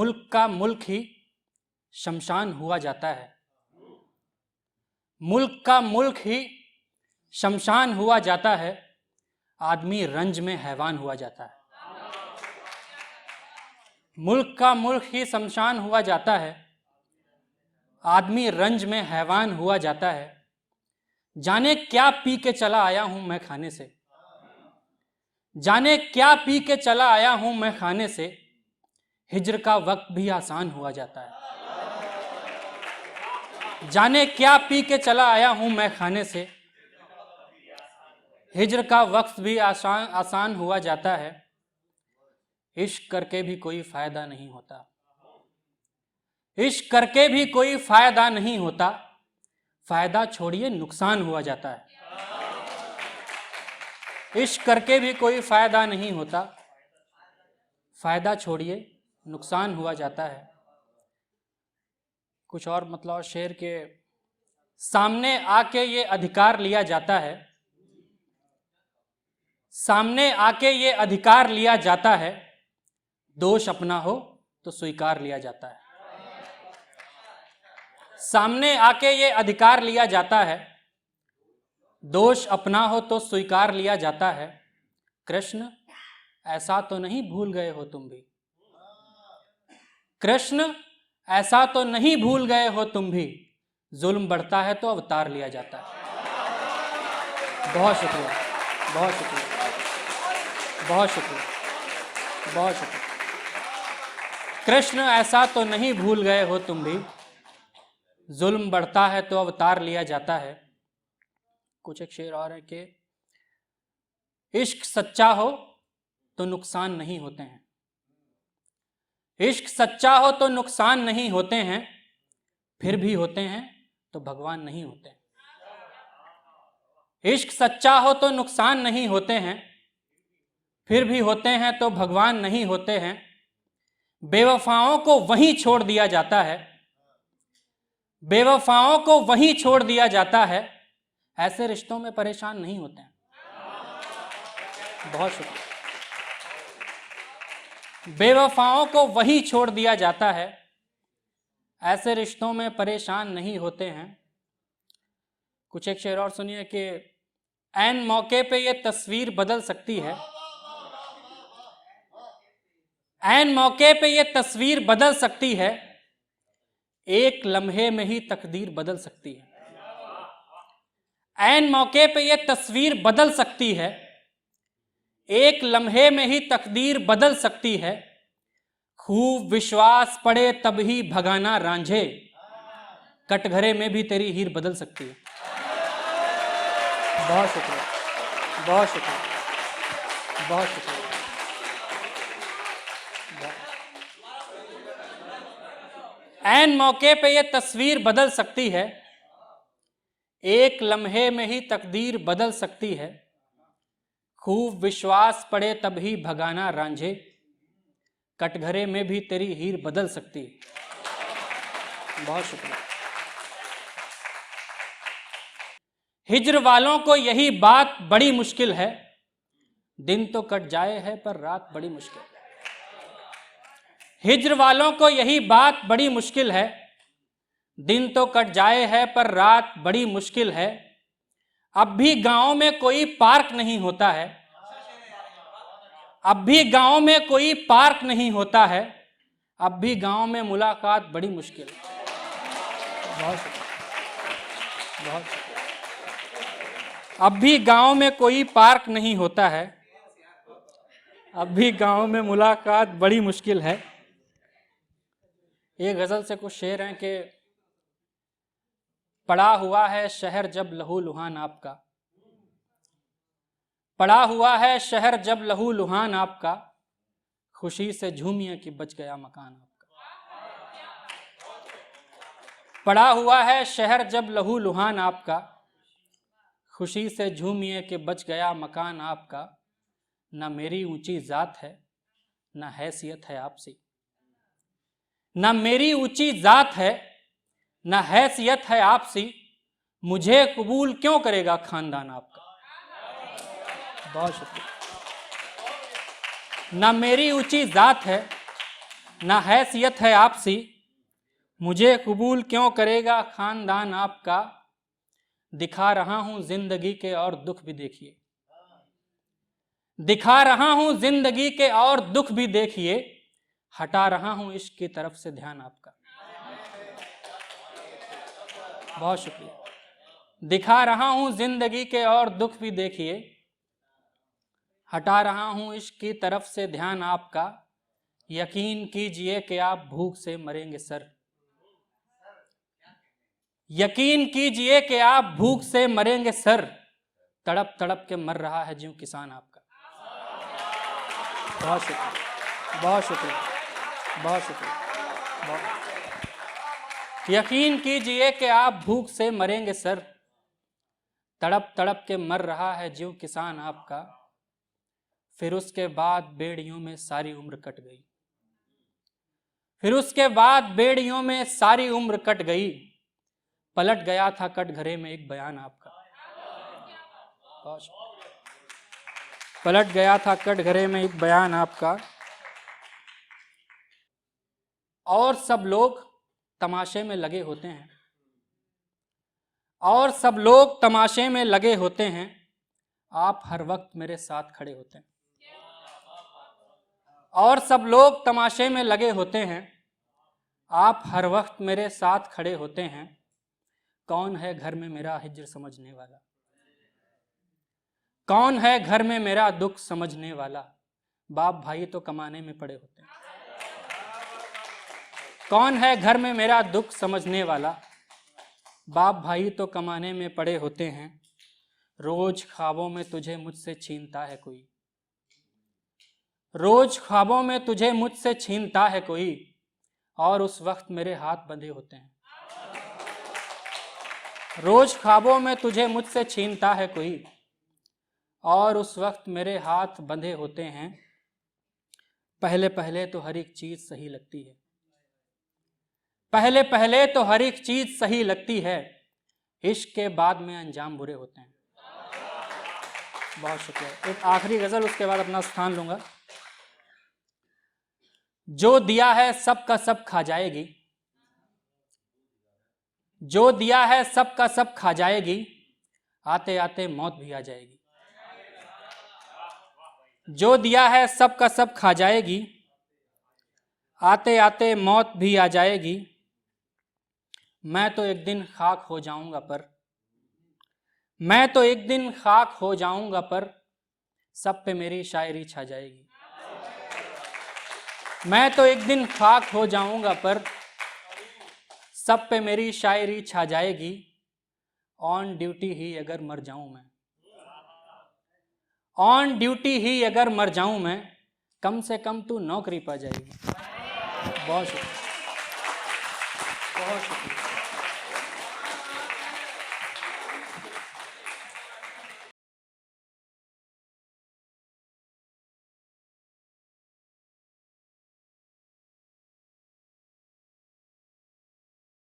मुल्क का मुल्क ही शमशान हुआ जाता है। मुल्क का मुल्क ही शमशान हुआ जाता है, आदमी रंज में हैवान हुआ जाता है। मुल्क का मुल्क ही शमशान हुआ जाता है, आदमी रंज में हैवान हुआ जाता है। जाने क्या पी के चला आया हूं मैं खाने से, जाने क्या पी के चला आया हूं मैं खाने से, हिज्र का वक्त भी आसान हुआ जाता है। जाने क्या पी के चला आया हूं मैं खाने से, हिज्र का वक्त भी आसान हुआ जाता है। इश्क करके भी कोई फायदा नहीं होता, इश्क करके भी कोई फायदा नहीं होता, फायदा छोड़िए नुकसान हुआ जाता है। इश्क करके भी कोई फायदा नहीं होता, फायदा छोड़िए नुकसान हुआ जाता है। कुछ और मतलब शेर के, सामने आके ये अधिकार लिया जाता है, सामने आके ये अधिकार लिया जाता है, दोष अपना हो तो स्वीकार लिया जाता है। सामने आके ये अधिकार लिया जाता है, दोष अपना हो तो स्वीकार लिया जाता है। कृष्ण ऐसा तो नहीं भूल गए हो तुम भी, कृष्ण ऐसा तो नहीं भूल गए हो तुम भी, जुल्म बढ़ता है तो अवतार लिया जाता है। बहुत शुक्रिया, बहुत शुक्रिया, बहुत शुक्रिया, बहुत शुक्रिया। कृष्ण ऐसा तो नहीं भूल गए हो तुम भी, जुल्म बढ़ता है तो अवतार लिया जाता है। कुछ एक शेर और है कि इश्क सच्चा हो तो नुकसान नहीं होते हैं, इश्क सच्चा हो तो नुकसान नहीं होते हैं, फिर भी होते हैं तो भगवान नहीं होते। इश्क सच्चा हो तो नुकसान नहीं होते हैं, फिर भी होते हैं तो भगवान नहीं होते हैं। बेवफाओं को वहीं छोड़ दिया जाता है, बेवफाओं को वहीं छोड़ दिया जाता है, ऐसे रिश्तों में परेशान नहीं होते हैं। बहुत शुक्रिया। बेवफाओं को वहीं छोड़ दिया जाता है, ऐसे रिश्तों में परेशान नहीं होते हैं। कुछ एक शेर और सुनिए कि ऐन मौके पे ये तस्वीर बदल सकती है, ऐन मौके पे ये तस्वीर बदल सकती है, एक लम्हे में ही तकदीर बदल सकती है। ऐन मौके पे ये तस्वीर बदल सकती है, एक लम्हे में ही तकदीर बदल सकती है। खूब विश्वास पड़े तब ही भगाना रांझे, कटघरे में भी तेरी हीर बदल सकती है। बहुत शुक्रिया, बहुत शुक्रिया, बहुत शुक्रिया। ऐन मौके पे ये तस्वीर बदल सकती है, एक लम्हे में ही तकदीर बदल सकती है। खूब विश्वास पड़े तब ही भगाना रांझे, कटघरे में भी तेरी हीर बदल सकती है। बहुत शुक्रिया। हिज्र वालों को यही बात बड़ी मुश्किल है, दिन तो कट जाए है पर रात बड़ी मुश्किल। हिज्र वालों को यही बात बड़ी मुश्किल है, दिन तो कट जाए है पर रात बड़ी मुश्किल है। अब भी गांव में कोई पार्क नहीं होता है, अब भी गांव में कोई पार्क नहीं होता है, अब भी गांव में मुलाकात बड़ी मुश्किल है। बहुत शुक्रिया, बहुत शुक्रिया। अब भी गांव में कोई पार्क नहीं होता है, अब भी गांव में मुलाकात बड़ी मुश्किल है। ये गजल से कुछ शेर हैं कि पड़ा हुआ है शहर जब लहू लुहान आपका, पड़ा हुआ है शहर जब लहू लुहान आपका, खुशी से झूमिए कि बच गया मकान आपका। पड़ा हुआ है शहर जब लहू लुहान आपका, खुशी से झूमिए कि बच गया मकान आपका। ना मेरी ऊंची जात है ना हैसियत है आपसी, ना मेरी ऊंची जात है ना हैसियत है आपसी, मुझे कबूल क्यों करेगा खानदान आपका। बहुत शुक्रिया। ना मेरी ऊंची जात है ना हैसियत है आपसी, मुझे कबूल क्यों करेगा खानदान आपका। दिखा रहा हूं जिंदगी के और दुख भी देखिए, दिखा रहा हूं जिंदगी के और दुख भी देखिए, हटा रहा हूं इश्क की तरफ से ध्यान आपका। बहुत शुक्रिया। दिखा रहा हूं जिंदगी के और दुख भी देखिए, हटा रहा हूं इश्क की तरफ से ध्यान आपका। यकीन कीजिए कि आप भूख से मरेंगे सर, यकीन कीजिए कि आप भूख से मरेंगे सर। तड़प तड़प के मर रहा है ज्यों किसान आपका। बहुत शुक्रिया, बहुत शुक्रिया, बहुत शुक्रिया, बहुत। यकीन कीजिए कि आप भूख से मरेंगे सर, तड़प तड़प के मर रहा है ज्यों किसान आपका। फिर उसके बाद बेड़ियों में सारी उम्र कट गई, फिर उसके बाद बेड़ियों में सारी उम्र कट गई। पलट गया था कटघरे में एक बयान आपका। पलट गया था कटघरे में एक बयान आपका। और सब लोग तमाशे में लगे होते हैं, और सब लोग तमाशे में लगे होते हैं, आप हर वक्त मेरे साथ खड़े होते हैं। और सब लोग तमाशे में लगे होते हैं, आप हर वक्त मेरे साथ खड़े होते हैं। कौन है घर में मेरा हिज्र समझने वाला, कौन है घर में मेरा दुख समझने वाला। बाप भाई तो कमाने में पड़े होते हैं, कौन है घर में मेरा दुख समझने वाला। बाप भाई तो कमाने में पड़े होते हैं। रोज ख्वाबों में तुझे मुझसे छीनता है कोई, रोज ख्वाबों में तुझे मुझसे छीनता है कोई, और उस वक्त मेरे हाथ बंधे होते हैं। रोज ख्वाबों में तुझे मुझसे छीनता है कोई, और उस वक्त मेरे हाथ बंधे होते हैं। पहले पहले तो हर एक चीज सही लगती है, पहले पहले तो हर एक चीज सही लगती है, इश्क के बाद में अंजाम बुरे होते हैं। बहुत शुक्रिया। एक आखिरी गजल, उसके बाद अपना स्थान लूंगा। जो दिया है सब का सब खा जाएगी, जो दिया है सब का सब खा जाएगी, आते आते मौत भी आ जाएगी। जो दिया है सब का सब खा जाएगी, आते आते मौत भी आ जाएगी। मैं तो एक दिन खाक हो जाऊंगा पर, मैं तो एक दिन खाक हो जाऊंगा पर, सब पे मेरी शायरी छा जाएगी। मैं तो एक दिन खाक हो जाऊंगा पर, सब पे मेरी शायरी छा जाएगी। ऑन ड्यूटी ही अगर मर जाऊं मैं, ऑन ड्यूटी ही अगर मर जाऊं मैं, कम से कम तू नौकरी पा जाएगी। बहुत शुक्रिया, बहुत शुक्रिया।